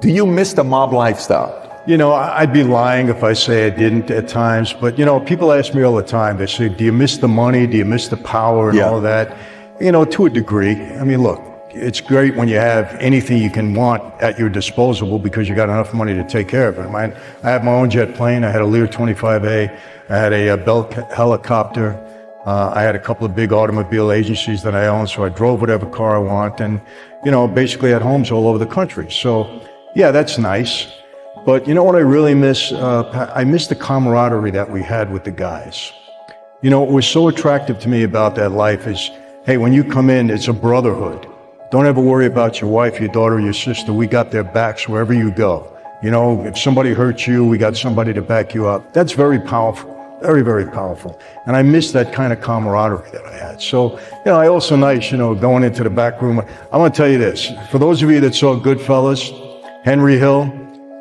Do you miss the mob lifestyle? I'd be lying if I say I didn't at times, but people ask me all the time, they say, do you miss the money? Do you miss the power and all of that? To a degree. I mean, look, it's great when you have anything you can want at your disposal because you got enough money to take care of it. I had my own jet plane. I had a Lear 25A. I had a Bell helicopter. I had a couple of big automobile agencies that I owned, so I drove whatever car I want and, basically had homes all over the country. So, yeah, that's nice. But you know what I really miss? I miss the camaraderie that we had with the guys. What was so attractive to me about that life is, hey, when you come in, it's a brotherhood. Don't ever worry about your wife, your daughter, your sister. We got their backs wherever you go. If somebody hurts you, we got somebody to back you up. That's very powerful, very, very powerful. And I miss that kind of camaraderie that I had. So, I also nice, going into the back room. I want to tell you this. For those of you that saw Goodfellas, Henry Hill,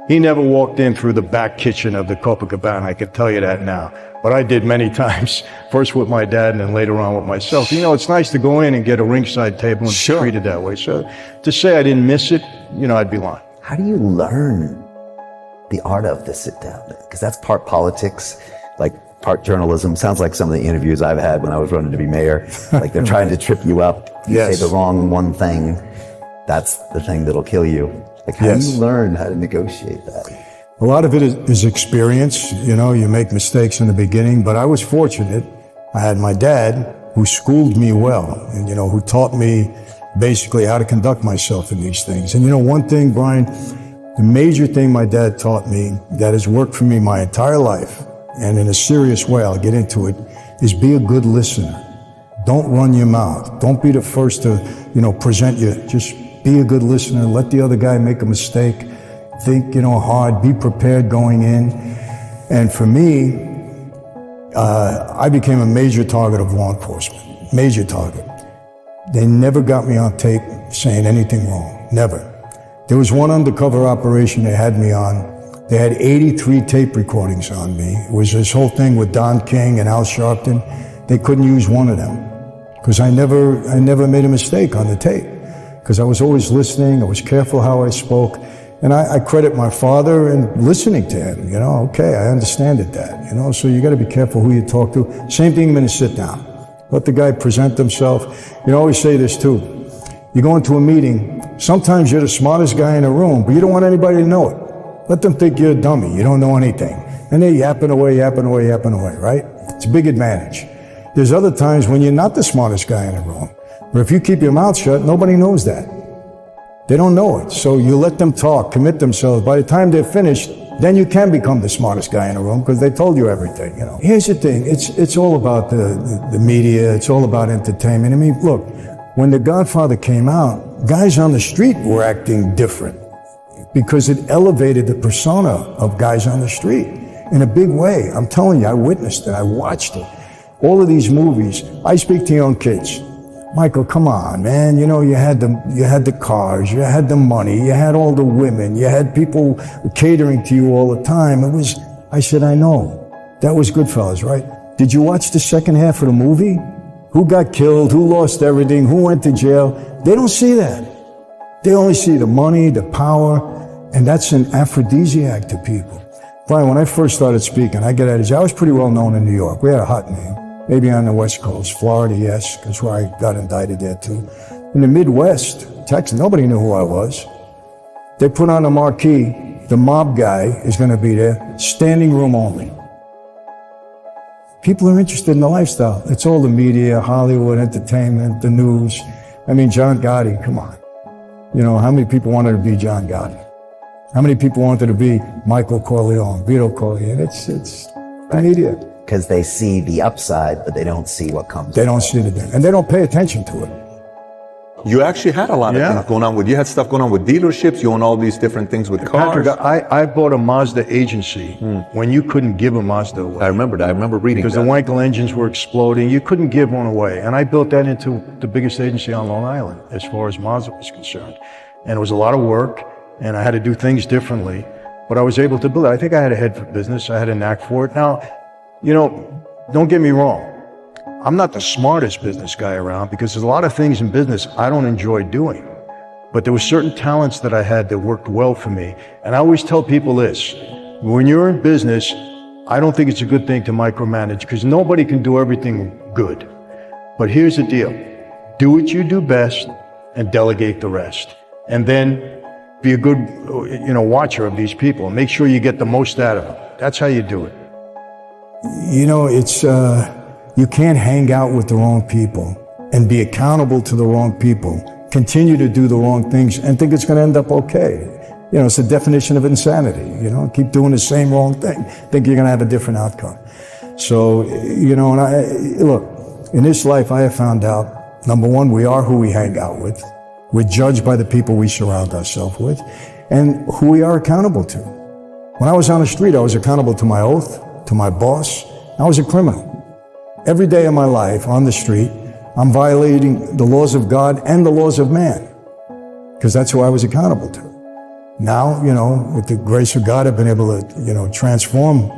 he never walked in through the back kitchen of the Copacabana. I can tell you that now. But I did many times, first with my dad and then later on with myself. It's nice to go in and get a ringside table and be treated that way. So to say I didn't miss it, I'd be lying. How do you learn the art of the sit down? Because that's part politics, like part journalism. Sounds like some of the interviews I've had when I was running to be mayor. Like they're trying to trip you up. You say the wrong one thing, that's the thing that'll kill you. Like how do you learn how to negotiate that? A lot of it is experience. You make mistakes in the beginning, but I was fortunate. I had my dad who schooled me well and, who taught me basically how to conduct myself in these things. And one thing, Brian, the major thing my dad taught me that has worked for me my entire life, and in a serious way, I'll get into it, is be a good listener. Don't run your mouth. Don't be the first to, present you. Just be a good listener. Let the other guy make a mistake. Think, hard. Be prepared going in. And for me, I became a major target of law enforcement. Major target. They never got me on tape saying anything wrong. Never. There was one undercover operation they had me on. They had 83 tape recordings on me. It was this whole thing with Don King and Al Sharpton. They couldn't use one of them because I never made a mistake on the tape because I was always listening. I was careful how I spoke. And I credit my father in listening to him. Okay, I understand it, Dad. So you got to be careful who you talk to. Same thing in a sit down. Let the guy present himself. I always say this too. You go into a meeting, sometimes you're the smartest guy in the room, but you don't want anybody to know it. Let them think you're a dummy. You don't know anything. And they're yapping away, right? It's a big advantage. There's other times when you're not the smartest guy in the room. But if you keep your mouth shut, nobody knows that. They don't know it. So you let them talk, commit themselves. By the time they're finished, then you can become the smartest guy in the room because they told you everything. Here's the thing. It's all about the media. It's all about entertainment. I mean, look, when The Godfather came out, guys on the street were acting different because it elevated the persona of guys on the street in a big way. I'm telling you, I witnessed it. I watched it. All of these movies. I speak to young kids. Michael, come on, man. You had the cars, you had the money, you had all the women, you had people catering to you all the time. I said, I know. That was Goodfellas, right? Did you watch the second half of the movie? Who got killed? Who lost everything? Who went to jail? They don't see that. They only see the money, the power, and that's an aphrodisiac to people. Brian, when I first started speaking, I was pretty well known in New York. We had a hot name. Maybe on the West Coast, Florida, yes, because where I got indicted there too. In the Midwest, Texas, nobody knew who I was. They put on a marquee, the mob guy is going to be there, standing room only. People are interested in the lifestyle. It's all the media, Hollywood, entertainment, the news. I mean, John Gotti, come on. How many people wanted to be John Gotti? How many people wanted to be Michael Corleone, Vito Corleone? It's the media. Because they see the upside, but they don't see what comes. They don't see it, and they don't pay attention to it. You actually had a lot of things going on you had stuff going on with dealerships, you own all these different things with cars. Patrick, I bought a Mazda agency when you couldn't give a Mazda away. I remember that. I remember reading because the Wankel engines were exploding. You couldn't give one away. And I built that into the biggest agency on Long Island as far as Mazda was concerned. And it was a lot of work, and I had to do things differently. But I was able to build it. I think I had a head for business. I had a knack for it. Now, don't get me wrong. I'm not the smartest business guy around because there's a lot of things in business I don't enjoy doing. But there were certain talents that I had that worked well for me. And I always tell people this, when you're in business, I don't think it's a good thing to micromanage because nobody can do everything good. But here's the deal. Do what you do best and delegate the rest. And then be a good, watcher of these people and make sure you get the most out of them. That's how you do it. It's, you can't hang out with the wrong people and be accountable to the wrong people, continue to do the wrong things and think it's going to end up okay. It's the definition of insanity, keep doing the same wrong thing, think you're going to have a different outcome. So, look, in this life I have found out, number one, we are who we hang out with. We're judged by the people we surround ourselves with and who we are accountable to. When I was on the street, I was accountable to my oath, to my boss. I was a criminal. Every day of my life on the street, I'm violating the laws of God and the laws of man because that's who I was accountable to. Now, with the grace of God, I've been able to, transform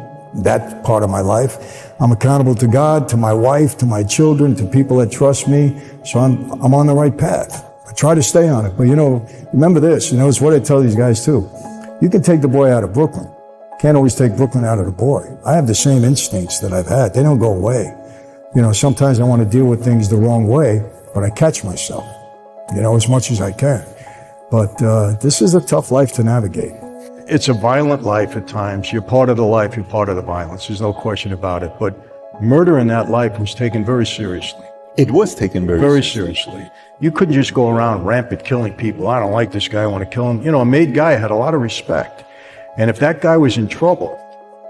that part of my life. I'm accountable to God, to my wife, to my children, to people that trust me. So I'm on the right path. I try to stay on it. But, remember this, it's what I tell these guys too. You can take the boy out of Brooklyn. Can't always take Brooklyn out of the boy. I have the same instincts that I've had. They don't go away. Sometimes I want to deal with things the wrong way, but I catch myself, as much as I can. But this is a tough life to navigate. It's a violent life at times. You're part of the life, you're part of the violence. There's no question about it. But murder in that life was taken very seriously. It was taken very seriously. You couldn't just go around rampant killing people. I don't like this guy, I want to kill him. A made guy had a lot of respect. And if that guy was in trouble,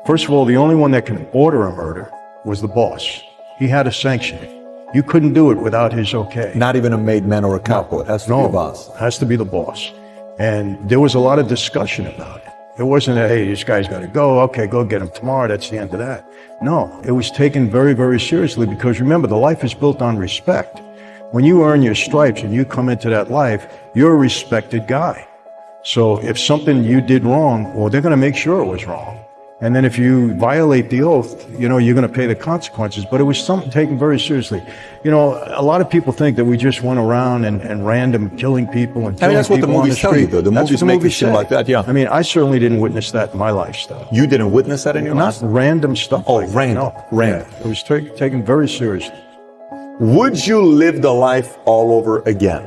first of all, the only one that can order a murder was the boss. He had to sanction it. You couldn't do it without his okay. Not even a made man or a cowboy. It has to be the boss. It has to be the boss. And there was a lot of discussion about it. It wasn't that, hey, this guy's got to go. Okay, go get him tomorrow. That's the end of that. No, it was taken very, very seriously because remember, the life is built on respect. When you earn your stripes and you come into that life, you're a respected guy. So if something you did wrong, well, they're going to make sure it was wrong. And then if you violate the oath, you're going to pay the consequences. But it was something taken very seriously. A lot of people think that we just went around and random killing people and killing that's what the people on the movies tell street. you, though. The movies make it seem like that, yeah. I mean, I certainly didn't witness that in my lifestyle. You didn't witness that in your life? Not random stuff. Oh, like random. No. Random. Yeah, it was taken very seriously. Would you live the life all over again?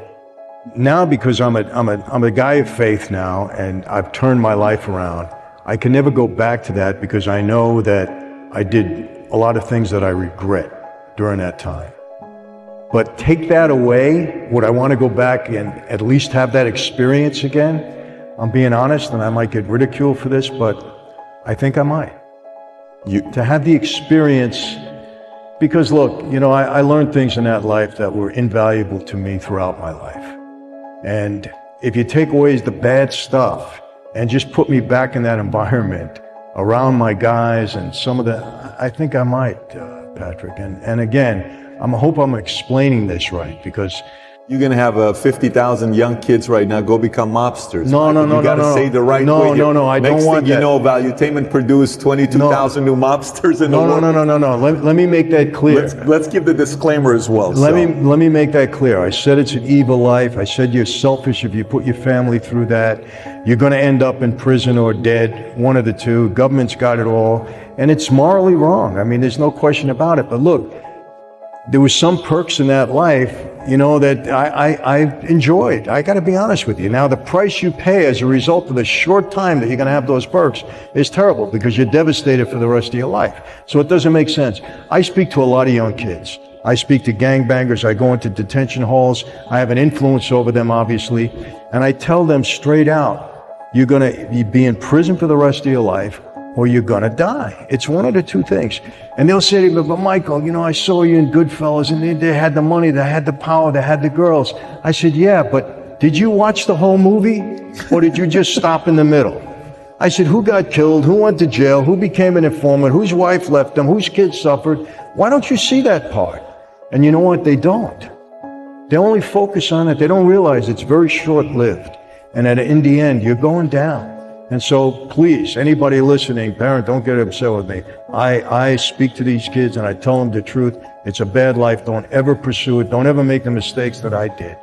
Now, because I'm a guy of faith now, and I've turned my life around, I can never go back to that because I know that I did a lot of things that I regret during that time. But take that away, would I want to go back and at least have that experience again? I'm being honest, and I might get ridiculed for this, but I think I might. To have the experience, because look, I learned things in that life that were invaluable to me throughout my life. And if you take away the bad stuff and just put me back in that environment around my guys and some of the, I think I might, Patrick. And again, I hope I'm explaining this right because You're going to have 50,000 young kids right now go become mobsters. No. You got to say the right way. No, I don't want that. Next thing you know, Valuetainment produced 22,000 new mobsters in the world. No. Let me make that clear. Let's give the disclaimer as well. Let me make that clear. I said it's an evil life. I said you're selfish if you put your family through that. You're going to end up in prison or dead, one of the two. Government's got it all. And it's morally wrong. I mean, there's no question about it. But look, there was some perks in that life, that I enjoyed. I got to be honest with you. Now, the price you pay as a result of the short time that you're going to have those perks is terrible because you're devastated for the rest of your life. So it doesn't make sense. I speak to a lot of young kids. I speak to gangbangers. I go into detention halls. I have an influence over them, obviously. And I tell them straight out, you're going to be in prison for the rest of your life, or you're gonna die. It's one of the two things. And they'll say to me, but Michael, I saw you in Goodfellas and they had the money, they had the power, they had the girls. I said, yeah, but did you watch the whole movie? Or did you just stop in the middle? I said, who got killed? Who went to jail? Who became an informant? Whose wife left them? Whose kids suffered? Why don't you see that part? And you know what? They don't. They only focus on it. They don't realize it's very short-lived. And that in the end, you're going down. And so please, anybody listening, parent, don't get upset with me. I speak to these kids and I tell them the truth. It's a bad life. Don't ever pursue it. Don't ever make the mistakes that I did.